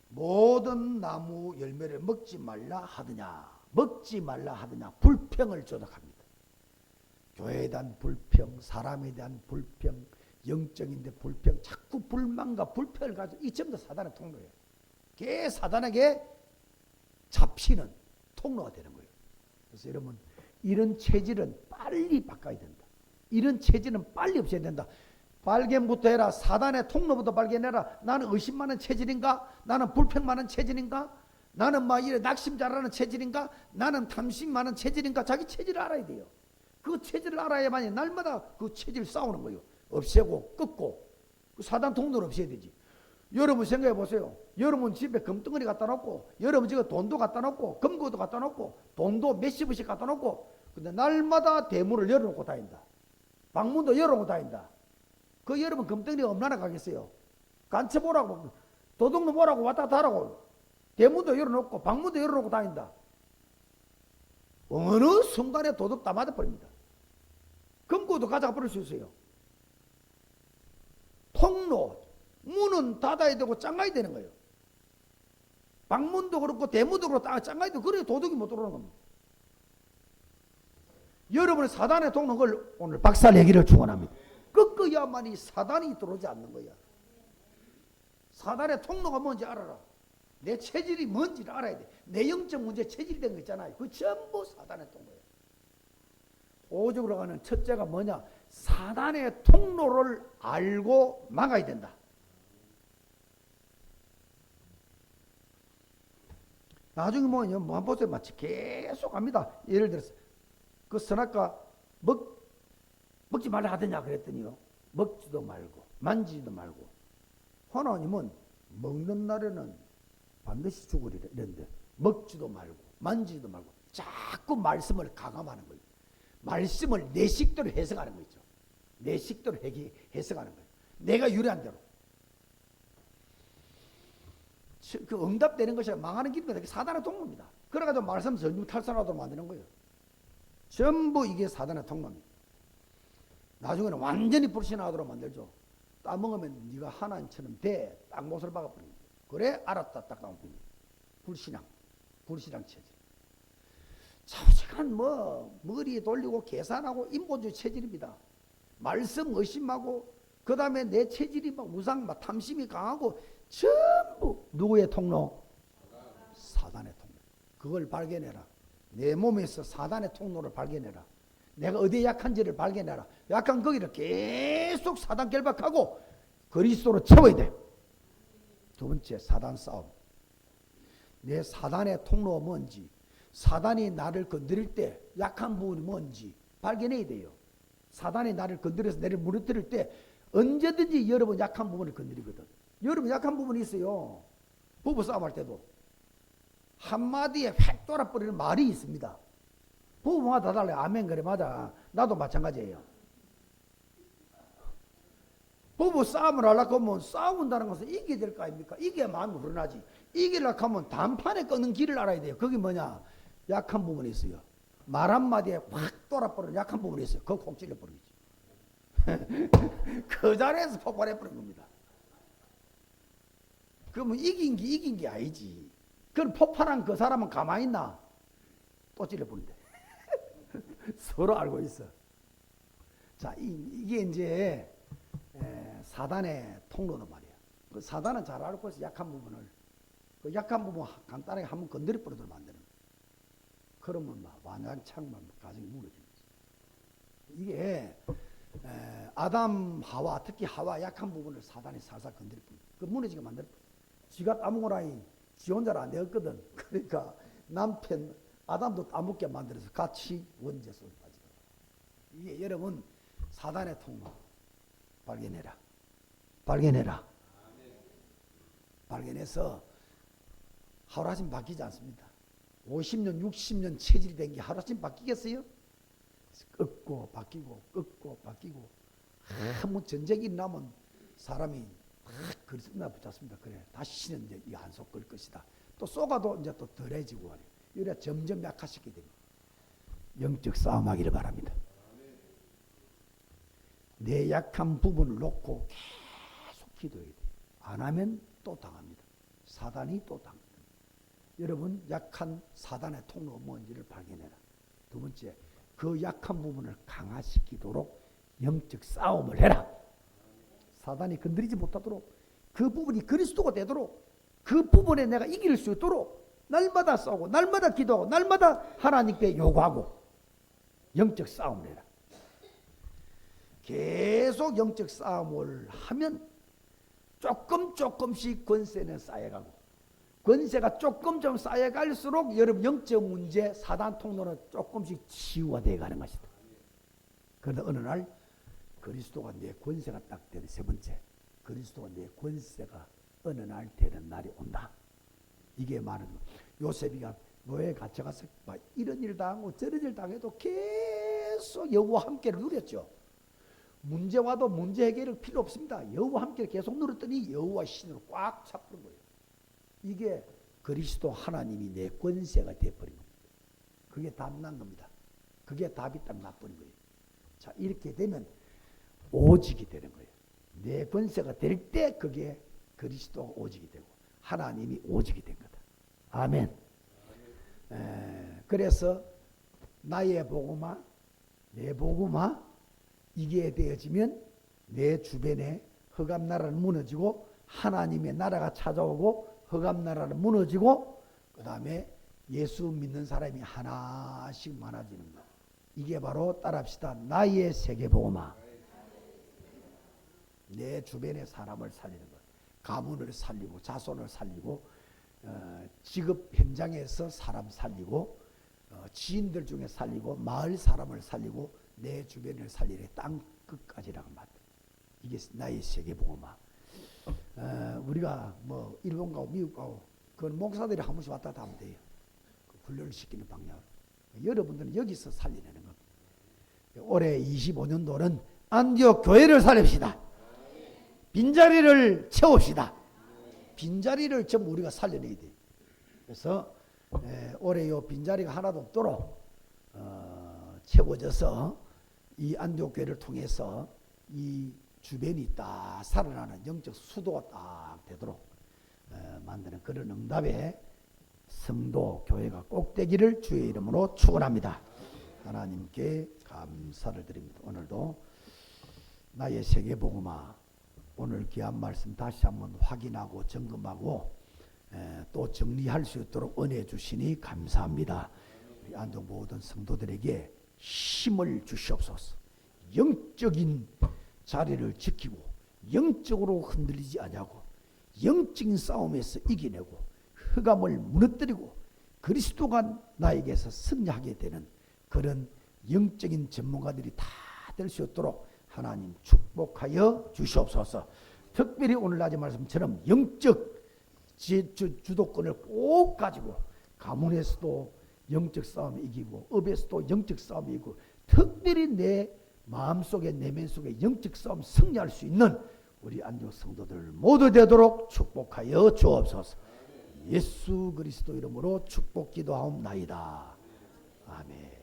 모든 나무 열매를 먹지 말라 하더냐. 먹지 말라 하더냐. 불평을 조작합니다. 교회에 대한 불평, 사람에 대한 불평, 영적인데 불평, 자꾸 불만과 불평을 가지고 이 전부 다 사단의 통로예요. 그게 사단에게 잡히는 통로가 되는 거예요. 그래서 여러분 이런 체질은 빨리 바꿔야 된다. 이런 체질은 빨리 없애야 된다. 발견부터 해라. 사단의 통로부터 발견해라. 나는 의심 많은 체질인가? 나는 불평 많은 체질인가? 나는 막 이래 낙심 잘하는 체질인가? 나는 탐심 많은 체질인가? 자기 체질을 알아야 돼요. 그 체질을 알아야만이 날마다 그 체질 싸우는 거예요. 없애고 끊고 그 사단 통로를 없애야 되지. 여러분 생각해 보세요. 여러분 집에 금덩어리 갖다 놓고 여러분 집에 돈도 갖다 놓고 금고도 갖다 놓고 돈도 몇십 원씩 갖다 놓고 근데 날마다 대문을 열어놓고 다닌다. 방문도 열어놓고 다닌다. 그 여러분 금덩어리 얼마나 가겠어요? 간첩보라고 도둑놈 보라고 왔다 갔다 하라고 대문도 열어놓고 방문도 열어놓고 다닌다. 어느 순간에 도둑 다 맞아버립니다. 금고도 가져가 버릴 수 있어요. 통로 문은 닫아야 되고 짱가야 되는 거예요. 방문도 그렇고 대문도 그렇고 짱가야 되고 그래야 도둑이 못 들어오는 겁니다. 여러분의 사단의 통로는 걸 오늘 박살내기를 축원합니다. 꺾어야만이 사단이 들어오지 않는 거야. 사단의 통로가 뭔지 알아라. 내 체질이 뭔지를 알아야 돼. 내 영적 문제 체질이 된 거 있잖아요. 그 전부 사단의 통로예요. 오죽으로 가는 첫째가 뭐냐? 사단의 통로를 알고 막아야 된다. 나중에 뭐 보세요. 마치 계속 합니다. 예를 들어서 그 선악과 먹지 말라 하더냐 그랬더니요. 먹지도 말고 만지지도 말고 하나님은 먹는 날에는 반드시 죽으리라 이랬는데 먹지도 말고 만지지도 말고 자꾸 말씀을 가감하는 거예요. 말씀을 내 식대로 해석하는 거 있죠. 내 식대로 해석하는 거예요. 내가 유리한 대로. 그 응답되는 것이 망하는 길입니다. 사단의 통로입니다. 그래가지고 말씀 전부 탈선하도록 만드는 거예요. 전부 이게 사단의 통로입니다. 나중에는 완전히 불신하도록 만들죠. 따먹으면 네가 하나님처럼 돼. 딱 못을 박아버립니다. 그래 알았다 딱 나옵니다. 불신앙 체질. 자식한 머리 돌리고 계산하고 인본주의 체질입니다. 말씀 의심하고 그 다음에 내 체질이 우상 탐심이 강하고 전부 누구의 통로? 사단의 통로. 그걸 발견해라. 내 몸에서 사단의 통로를 발견해라. 내가 어디에 약한지를 발견해라. 약한 거기를 계속 사단 결박하고 그리스도로 채워야 돼. 두 번째 사단 싸움. 내 사단의 통로가 뭔지, 사단이 나를 건드릴 때 약한 부분이 뭔지 발견해야 돼요. 사단이 나를 건드려서 내를 무너뜨릴 때 언제든지 여러분 약한 부분을 건드리거든. 여러분 약한 부분이 있어요. 부부싸움 할 때도 한마디에 획 돌아버리는 말이 있습니다. 부부가 다 달라요. 아멘 그래 맞아. 나도 마찬가지예요. 부부 싸움을 하려고 하면 싸운다는 것은 이겨야 될 거 아닙니까? 이겨야 마음이 불어나지. 이기려고 하면 단판에 끄는 길을 알아야 돼요. 그게 뭐냐? 약한 부분이 있어요. 말 한마디에 확 돌아버리는 약한 부분이 있어요. 그거 콕 찔러버리겠지. 그 자리에서 폭발해버린 겁니다. 그러면 이긴 게 아니지. 그걸 폭발한 그 사람은 가만히 있나? 또 찔러버린대. 서로 알고 있어. 자, 이게 이제 사단의 통로는 말이야. 그 사단은 잘 알고 있어. 약한 부분을. 그 약한 부분 간단하게 한번 건드려 버리도록 만드는 거야. 그러면 막 완장창만 가정이 무너지는 거지. 이게 아담 하와 특히 하와 약한 부분을 사단이 살살 건드려 버려. 그 무너지게 만들어 버려. 지가 따먹으라니 지 혼자는 안 되었거든. 그러니까 남편 아담도 따먹게 만들어서 같이 원죄 속에 빠지더라. 이게 여러분 사단의 통로 발견해라. 발견해서 하루아침 바뀌지 않습니다. 50년 60년 체질이 된 게 하루아침 바뀌겠어요? 꺾고 바뀌고 아무 전쟁이 일어나면 사람이 그리스도나 붙잡습니다. 그래 다시는 이제 이 한속 끌 것이다. 또 쏘가도 이제 또 덜해지고 말이에요. 이래 점점 약화시키게 됩니다. 영적 싸움하기를 바랍니다. 내 약한 부분을 놓고 계속 기도해야 돼요. 안 하면 또 당합니다. 사단이 또 당합니다. 여러분 약한 사단의 통로가 뭔지를 발견해라. 두 번째 그 약한 부분을 강화시키도록 영적 싸움을 해라. 사단이 건드리지 못하도록 그 부분이 그리스도가 되도록 그 부분에 내가 이길 수 있도록 날마다 싸우고 날마다 기도하고 날마다 하나님께 요구하고 영적 싸움을 해라. 계속 영적 싸움을 하면 조금씩 권세는 쌓여가고 권세가 조금 쌓여갈수록 여러분 영적 문제 사단 통로는 조금씩 치유가 되어가는 것이다. 그러다 어느 날 그리스도가 내 권세가 딱 되는 세 번째 그리스도가 내 권세가 어느 날 되는 날이 온다. 이게 말은 요셉이가 노예에 갇혀가서 이런 일 당하고 저런 일 당해도 계속 여호와 함께를 누렸죠. 문제 와도 문제 해결이 필요 없습니다. 여호와 함께를 계속 누렸더니 여호와 신으로 꽉 차버린 거예요. 이게 그리스도 하나님이 내 권세가 되어버린 겁니다. 그게 답난 겁니다. 그게 답이 딱 나버린 거예요. 자 이렇게 되면 오직이 되는 거예요. 내 권세가 될 때 그게 그리스도 오직이 되고 하나님이 오직이 된 거다. 아멘. 그래서 나의 복음화 내 복음화 이게 되어지면 내 주변에 흑암나라는 무너지고 하나님의 나라가 찾아오고 흑암나라는 무너지고 그 다음에 예수 믿는 사람이 하나씩 많아지는 것. 이게 바로 따라합시다. 나의 세계복음화. 내 주변의 사람을 살리는 것. 가문을 살리고 자손을 살리고 직업 현장에서 사람 살리고 지인들 중에 살리고 마을 사람을 살리고 내 주변을 살리래. 땅 끝까지라고 말이야. 이게 나의 세계복음화. 우리가 뭐 일본 가고 미국 가고 그건 목사들이 한 번씩 왔다 갔다 하면 돼요. 그 훈련을 시키는 방향으로. 여러분들은 여기서 살리는 겁니다. 올해 25년도는 안디옥 교회를 살립시다. 빈자리를 채웁시다. 빈자리를 전부 우리가 살려내야 돼요. 그래서 올해 이 빈자리가 하나도 없도록 채워져서 이 안디옥 교회를 통해서 이 주변이 딱 살아나는 영적 수도가 딱 되도록 만드는 그런 응답의 성도 교회가 꼭 되기를 주의 이름으로 축원합니다. 하나님께 감사를 드립니다. 오늘도 나의 세계복음화 오늘 귀한 말씀 다시 한번 확인하고 점검하고 또 정리할 수 있도록 은혜 주시니 감사합니다. 우리 안동 모든 성도들에게 힘을 주시옵소서. 영적인 자리를 지키고 영적으로 흔들리지 않냐고 영적인 싸움에서 이겨내고 흑암을 무너뜨리고 그리스도가 나에게서 승리하게 되는 그런 영적인 전문가들이 다 될 수 있도록 하나님 축복하여 주시옵소서. 특별히 오늘 낮의 말씀처럼 영적 주도권을 꼭 가지고 가문에서도 영적 싸움을 이기고 업에서도 영적 싸움을 이기고 특별히 내 마음속에 내면 속에 영적 싸움 승리할 수 있는 우리 안디옥 성도들 모두 되도록 축복하여 주옵소서. 예수 그리스도 이름으로 축복 기도하옵나이다. 아멘.